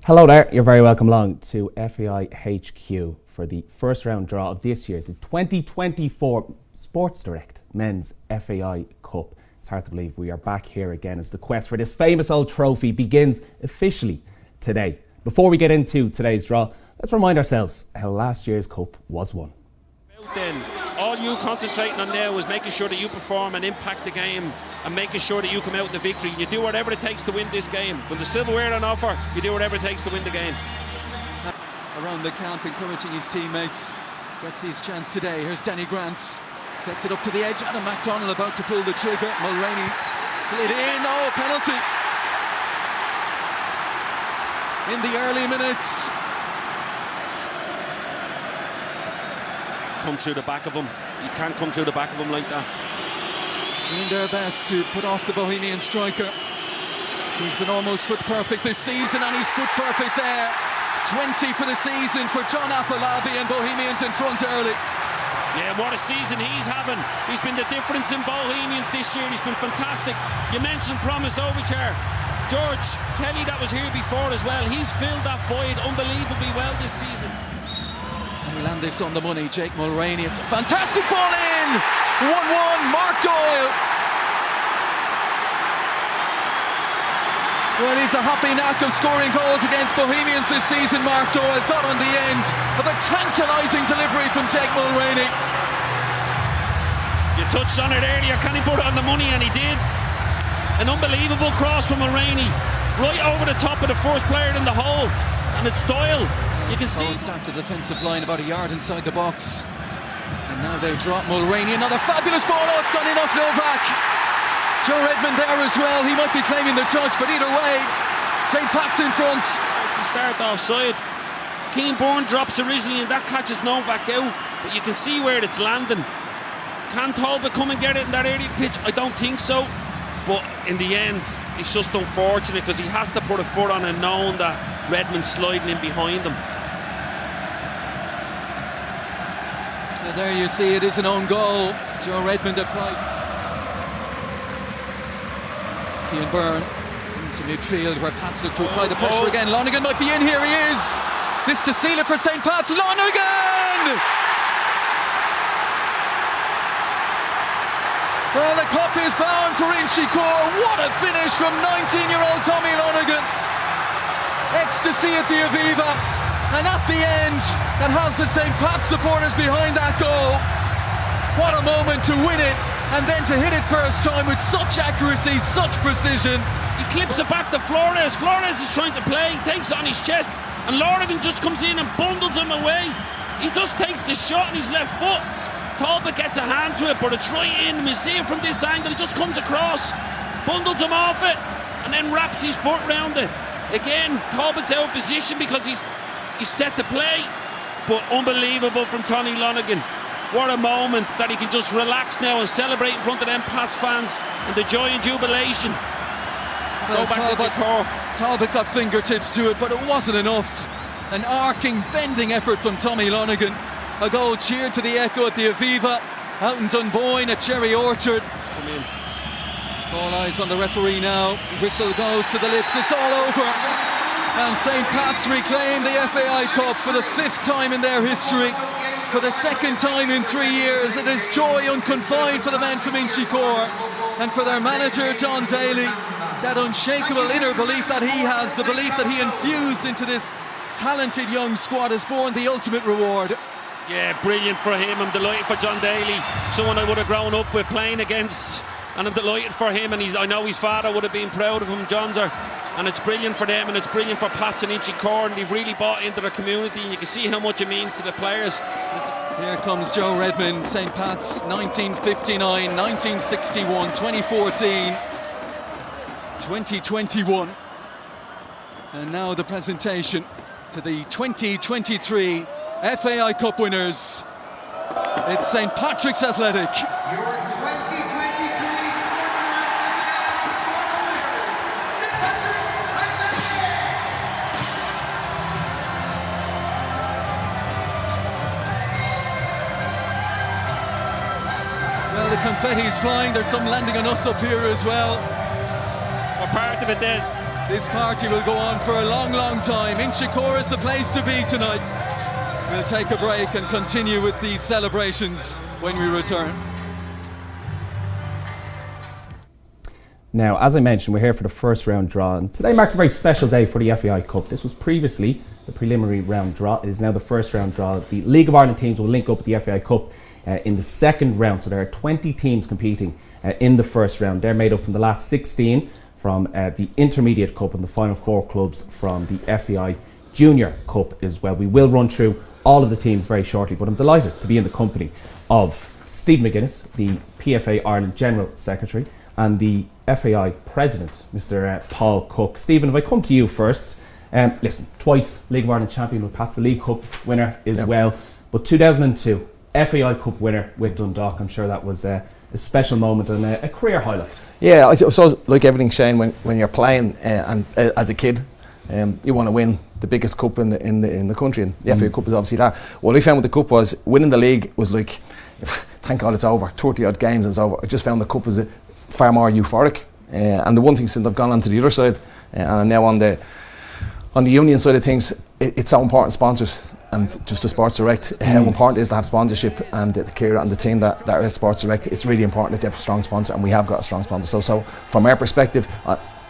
Hello there, you're very welcome along to FAI HQ for the first round draw of this year's the 2024 Sports Direct Men's FAI Cup. It's hard to believe we are back here again as the quest for this famous old trophy begins officially today. Before we get into today's draw, let's remind ourselves how last year's cup was won. Then all you concentrating on now is making sure that you perform and impact the game and making sure that you come out with the victory. You do whatever it takes to win this game. When the silverware on offer, you do whatever it takes to win the game. Around the camp, encouraging his teammates. Gets his chance today. Here's Danny Grant. Sets it up to the edge. Adam McDonald about to pull the trigger. Mulroney slid in. Oh, penalty. In the early minutes. Come through the back of him. You can't come through the back of him like that. Doing their best to put off the Bohemian striker. He's been almost foot perfect this season, and he's foot perfect there. 20 for the season for John Afolabi, and Bohemians in front early. Yeah, what a season he's having. He's been the difference in Bohemians this year. He's been fantastic. You mentioned Promise Ovichar. George Kelly, that was here before as well. He's filled that void unbelievably well this season. And we land this on the money. Jake Mulroney. It's a fantastic ball in. 1-1. Mark Doyle. Well, he's a happy knack of scoring goals against Bohemians this season. Mark Doyle got on the end of a tantalising delivery from Jake Mulroney. You touched on it earlier. Can he put it on the money? And he did. An unbelievable cross from Mulroney, right over the top of the first player in the hole, and it's Doyle. You can see. Start to the defensive line about a yard inside the box. And now they drop Mulroney. Another fabulous ball. Oh, it's gone in off Novak. Joe Redmond there as well. He might be claiming the touch, but either way, St. Pat's in front. He started offside. Keane Bourne drops originally, and that catches Novak out. But you can see where it's landing. Can Talbot come and get it in that early pitch? I don't think so. But in the end, it's just unfortunate because he has to put a foot on it, knowing that Redmond's sliding in behind him. And there you see it is an own goal. Joe Redmond applied. Ian Byrne into midfield where Pats look to apply the pressure again. Lonergan might be in. Here he is. This to seal it for St. Pat's. Lonergan! Well, the cup is bound for Inchicore. What a finish from 19-year-old Tommy Lonergan. Ecstasy at the Aviva. And at the end, that has the St. Pat's supporters behind that goal. What a moment to win it, and then to hit it first time with such accuracy, such precision. He clips it back to Flores. Flores is trying to play, takes it on his chest, and Lonergan just comes in and bundles him away. He just takes the shot on his left foot. Talbot gets a hand to it, but it's right in. We see it from this angle. It just comes across, bundles him off it, and then wraps his foot round it. Again, Talbot's out of position because he's set to play, but unbelievable from Tony Lonergan. What a moment that he can just relax now and celebrate in front of them Pats fans and the joy and jubilation. Well, Go back to Jakor. Talbot got fingertips to it, but it wasn't enough. An arcing, bending effort from Tommy Lonergan. A goal cheered to the echo at the Aviva, out in Dunboyne at Cherry Orchard. Come in. All eyes on the referee now. Whistle goes to the lips. It's all over. And St. Pat's reclaim the FAI Cup for the 5th time in their history. For the 2nd time in 3 years. It is joy unconfined for the men from Inchicore. And for their manager, John Daly, that unshakable inner belief that he has, the belief that he infused into this talented young squad, has borne the ultimate reward. Yeah, brilliant for him. I'm delighted for John Daly, someone I would have grown up with playing against, and I'm delighted for him, and I know his father would have been proud of him, John's are. And it's brilliant for them, and it's brilliant for Pats and Inchicore, and they've really bought into their community, and you can see how much it means to the players. Here comes Joe Redmond, St. Pat's, 1959, 1961, 2014, 2021. And now the presentation to the 2023 FAI Cup winners. It's St. Patrick's Athletic. Your 2023 Sports Direct St. Patrick's Athletic. Well, the confetti's flying. There's some landing on us up here as well. We're part of it, Des. This party will go on for a long, long time. Inchicore is the place to be tonight. We'll take a break and continue with these celebrations when we return. Now, as I mentioned, we're here for the first round draw, and today marks a very special day for the FAI Cup. This was previously the preliminary round draw. It is now the first round draw. The League of Ireland teams will link up with the FAI Cup in the second round. So there are 20 teams competing in the first round. They're made up from the last 16 from the Intermediate Cup and the final 4 clubs from the FAI Junior Cup as well. We will run through all of the teams very shortly, but I'm delighted to be in the company of Stephen McGuinness, the PFA Ireland General Secretary, and the FAI President, Mr. Paul Cook. Stephen, if I come to you first, listen, twice League of Ireland champion with Pat's, the League Cup winner as well, but 2002 FAI Cup winner with Dundalk. I'm sure that was a special moment and a career highlight. Yeah, I suppose like everything, Shane, when you're playing and as a kid, you want to win the biggest cup in the country, and the FAI Cup is obviously that. What I found with the cup was winning the league was like, thank God it's over, 30 odd games and it's over. I just found the cup was far more euphoric, and the one thing since I've gone on to the other side and I'm now on the union side of things, it's so important, sponsors and just the Sports Direct, how important it is to have sponsorship, and the Kira and the team that are at Sports Direct. It's really important that they have a strong sponsor, and we have got a strong sponsor. So from our perspective,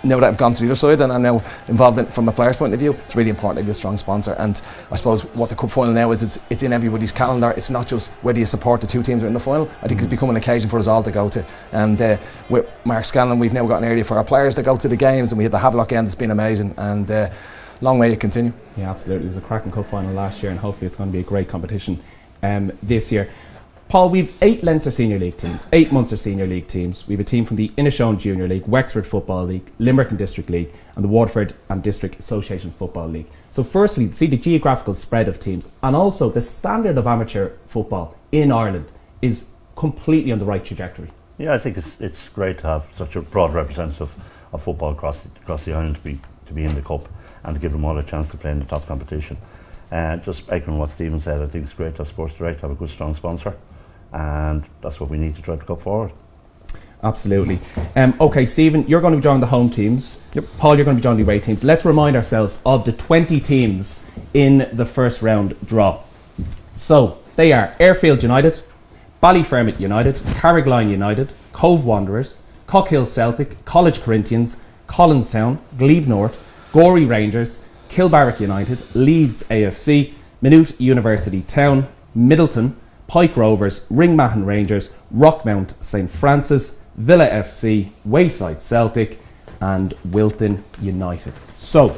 now that I've gone to the other side and I'm now involved in, from a player's point of view, it's really important to be a strong sponsor. And I suppose what the cup final now is, it's in everybody's calendar. It's not just whether you support the 2 teams that are in the final. I think it's become an occasion for us all to go to. And with Mark Scanlon, we've now got an area for our players to go to the games, and we had the Havelock end. It's been amazing, and long way to continue. Yeah, absolutely. It was a cracking cup final last year, and hopefully it's going to be a great competition this year. Paul, we've 8 Leinster Senior League teams, 8 Munster Senior League teams. We have a team from the Inishowen Junior League, Wexford Football League, Limerick and District League, and the Waterford and District Association Football League. So firstly, see the geographical spread of teams, and also the standard of amateur football in Ireland is completely on the right trajectory. Yeah, I think it's great to have such a broad representative of football across the island to be in the cup and to give them all a chance to play in the top competition. Just echoing what Stephen said, I think it's great to have Sports Direct, have a good strong sponsor, and that's what we need to drive the cup forward. Absolutely. Okay, Stephen, you're going to be joining the home teams. Yep. Paul, you're going to be joining the away teams. Let's remind ourselves of the 20 teams in the first round draw. So they are Airfield United, Ballyfermot United, Carrickline United, Cove Wanderers, Cockhill Celtic, College Corinthians, Collinstown, Glebe North, Gorey Rangers, Kilbarrack United, Leeds AFC, Maynooth University Town, Middleton, Pike Rovers, Ringmahon Rangers, Rockmount St Francis, Villa FC, Wayside Celtic, and Wilton United. So,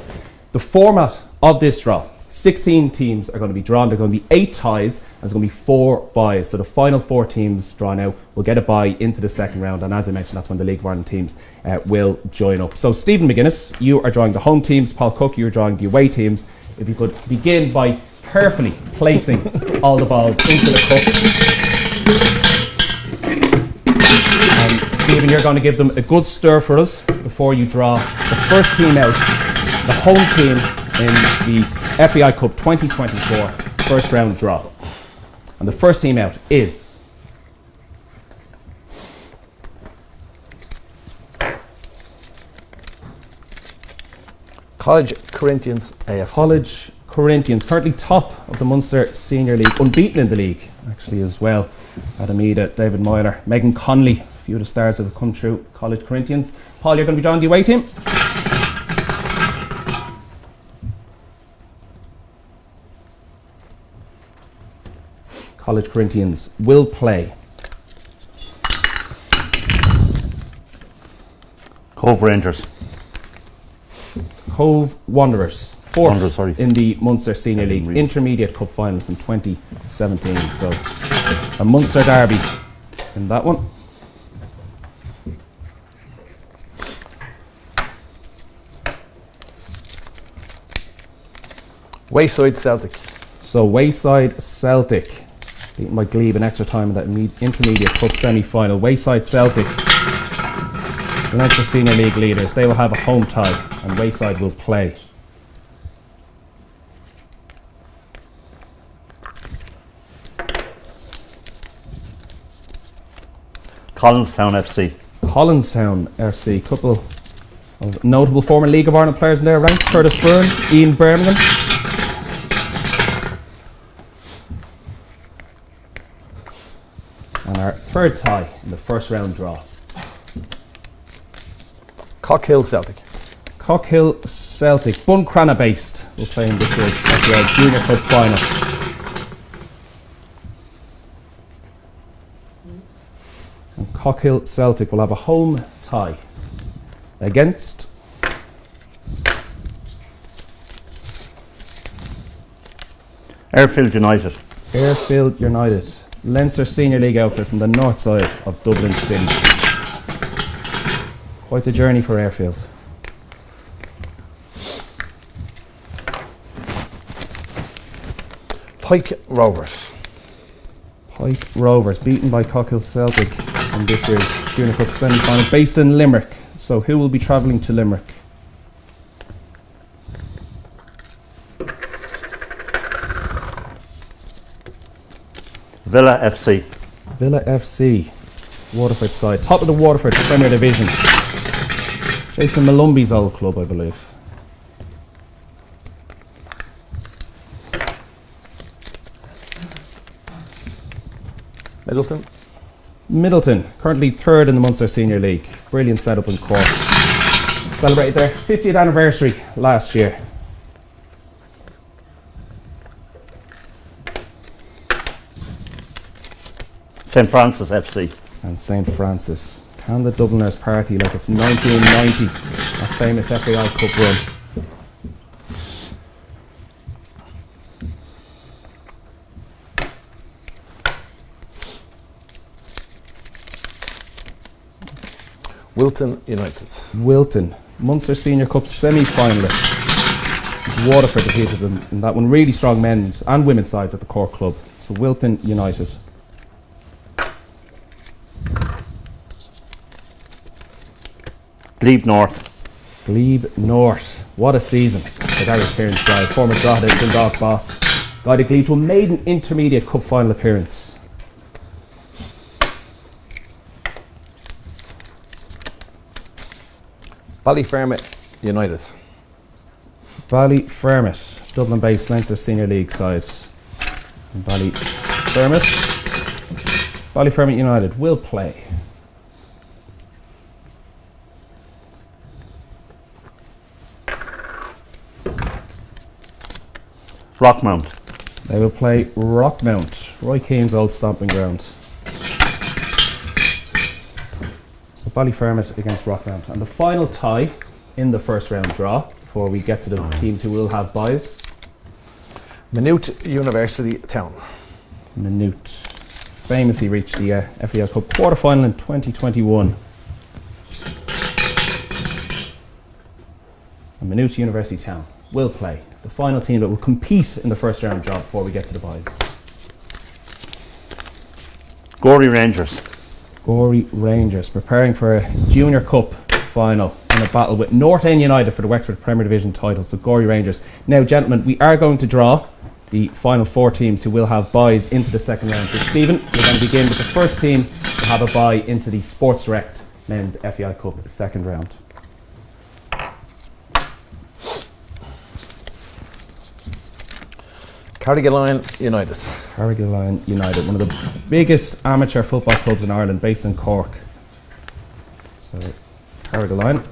the format of this draw, 16 teams are going to be drawn. There are going to be 8 ties, and there's going to be 4 byes. So the final 4 teams drawn out will get a bye into the second round, and as I mentioned, that's when the League of Ireland teams will join up. So Stephen McGuinness, you are drawing the home teams. Paul Cook, you're drawing the away teams. If you could begin by carefully placing all the balls into the cup. And Stephen, you're going to give them a good stir for us before you draw the first team out, the home team in the FAI Cup 2024 first round draw. And the first team out is College Corinthians AFC. College Corinthians, currently top of the Munster Senior League, unbeaten in the league actually as well. Adam Ida, David Moyler, Megan Connolly, a few of the stars that have come through College Corinthians. Paul, you're going to be joining the away team. College Corinthians will play Cove Rangers. Cove Wanderers, fourth in the Munster Senior League Intermediate Cup Finals in 2017. So a Munster derby in that one. Wayside Celtic. So Wayside Celtic beaten by Glebe in extra time in that Intermediate Cup semi-final. Wayside Celtic, the Leinster Senior League leaders, they will have a home tie, and Wayside will play Collinstown FC. Collinstown FC. Couple of notable former League of Ireland players in their ranks: Curtis Byrne, Ian Birmingham. And our third tie in the first round draw. Cockhill Celtic. Cockhill Celtic, Buncrana based, will play in this year's FAI Junior Cup final. And Cockhill Celtic will have a home tie against Airfield United. Airfield United, Leinster Senior League outfit from the north side of Dublin City. Quite the journey for Airfield. Pike Rovers. Pike Rovers, beaten by Cockhill Celtic in this year's Junior Cup semi-final, based in Limerick. So who will be travelling to Limerick? Villa FC. Villa FC, Waterford side, top of the Waterford Premier Division. Jason Malumbi's old club, I believe. Middleton. Middleton, currently third in the Munster Senior League. Brilliant setup in Cork. Celebrated their 50th anniversary last year. St Francis FC. And St Francis. Can the Dubliners party like it's 1990, a famous FAI Cup run? Wilton United. Wilton, Munster Senior Cup semi-finalists. Waterford defeated them in that one. Really strong men's and women's sides at the Cork club. So Wilton United. Glebe North. Glebe North. What a season for Darius Kieran's side. Former Drogheda Dundalk boss. Guided Glebe to a maiden intermediate cup final appearance. Ballyfermot United. Ballyfermot, Dublin-based Leinster Senior League side. And Ballyfermot United will play. Rockmount. They will play Rockmount, Roy Keane's old stomping ground. So Ballyfermot against Rockmount. And the final tie in the first round draw, before we get to the teams who will have byes. Maynooth University Town. Maynooth famously reached the FAI Cup quarter final in 2021. And Maynooth University Town will play the final team that will compete in the first round draw before we get to the byes. Gorey Rangers. Gorey Rangers preparing for a Junior Cup final in a battle with North End United for the Wexford Premier Division title. So Gorey Rangers. Now, gentlemen, we are going to draw the final four teams who will have byes into the second round. So Stephen, we're going to begin with the first team to have a bye into the Sports Direct Men's FAI Cup second round. Carrigaline United. Carrigaline United, one of the biggest amateur football clubs in Ireland, based in Cork. So, Carrigaline.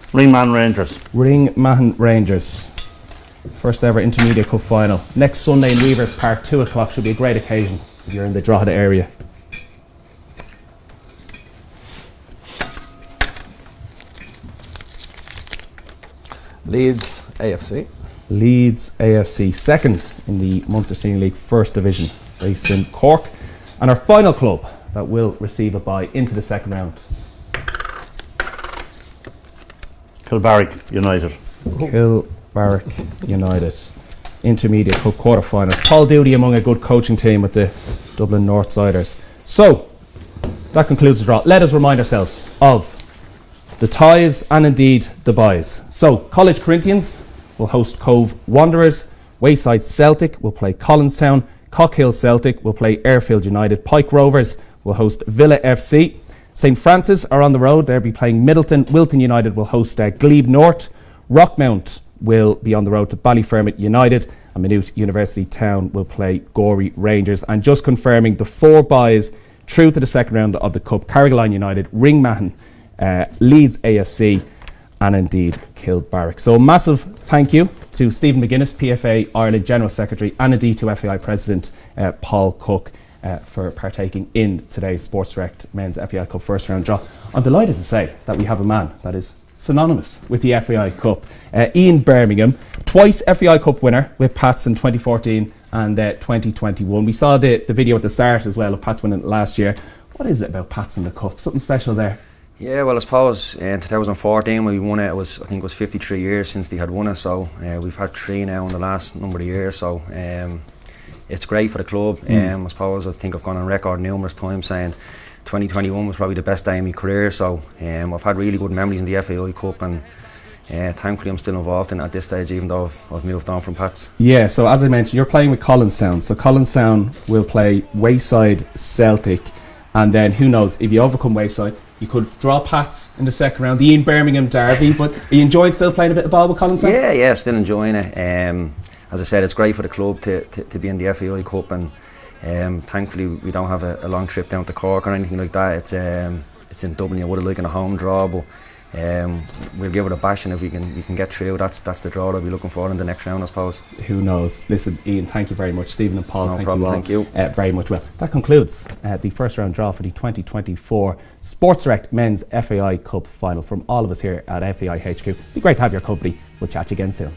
Ringman Rangers. Ringman Rangers. First ever Intermediate Cup final. Next Sunday in Weavers Park, 2 o'clock. Should be a great occasion if you're in the Drogheda area. Leeds AFC. Leeds AFC, second in the Munster Senior League First Division, based in Cork. And our final club that will receive a bye into the second round. Kilbarrack United. Kilbarrack United, Intermediate Cup quarter-finals. Paul Doody among a good coaching team with the Dublin Northsiders. So, that concludes the draw. Let us remind ourselves of the ties and indeed the byes. So, College Corinthians will host Cove Wanderers. Wayside Celtic will play Collinstown. Cockhill Celtic will play Airfield United. Pike Rovers will host Villa FC. St Francis are on the road. They'll be playing Middleton. Wilton United will host Glebe North. Rockmount will be on the road to Ballyfermot United, and Maynooth University Town will play Gorey Rangers. And just confirming the 4 byes through to the second round of the Cup: Carrigaline United, Ringmahon, Leeds AFC, and indeed Kilbarrack. So a massive thank you to Stephen McGuinness, PFA Ireland General Secretary, and indeed to FAI President Paul Cook for partaking in today's Sports Direct Men's FAI Cup first round draw. I'm delighted to say that we have a man that is synonymous with the FAI Cup. Ian Birmingham, twice FAI Cup winner with Pats in 2014 and 2021. We saw the video at the start as well of Pats winning last year. What is it about Pats in the Cup? Something special there? Yeah, well, I suppose in 2014 when we won it, I think it was 53 years since they had won it, so we've had 3 now in the last number of years, so it's great for the club. I suppose I think I've gone on record numerous times saying 2021 was probably the best day in my career, so I've had really good memories in the FAI Cup, and thankfully I'm still involved in it at this stage, even though I've moved on from Pats. Yeah, so as I mentioned, you're playing with Collinstown, so Collinstown will play Wayside Celtic, and then who knows, if you overcome Wayside, you could draw Pats in the second round, the Ian Birmingham derby. But are you enjoying still playing a bit of ball with Collinstown? Yeah, still enjoying it. As I said, it's great for the club to be in the FAI Cup, and thankfully we don't have a long trip down to Cork or anything like that. It's in Dublin. I would have liked a home draw, but we'll give it a bash, and if we can get through, that's the draw I'll be looking for in the next round, I suppose. Who knows? Listen, Ian, thank you very much. Stephen and Paul, no problem, thank you all very much. Well, that concludes the first round draw for the 2024 Sports Direct Men's FAI Cup final. From all of us here at FAI HQ, it'd be great to have your company. We'll chat to you again soon.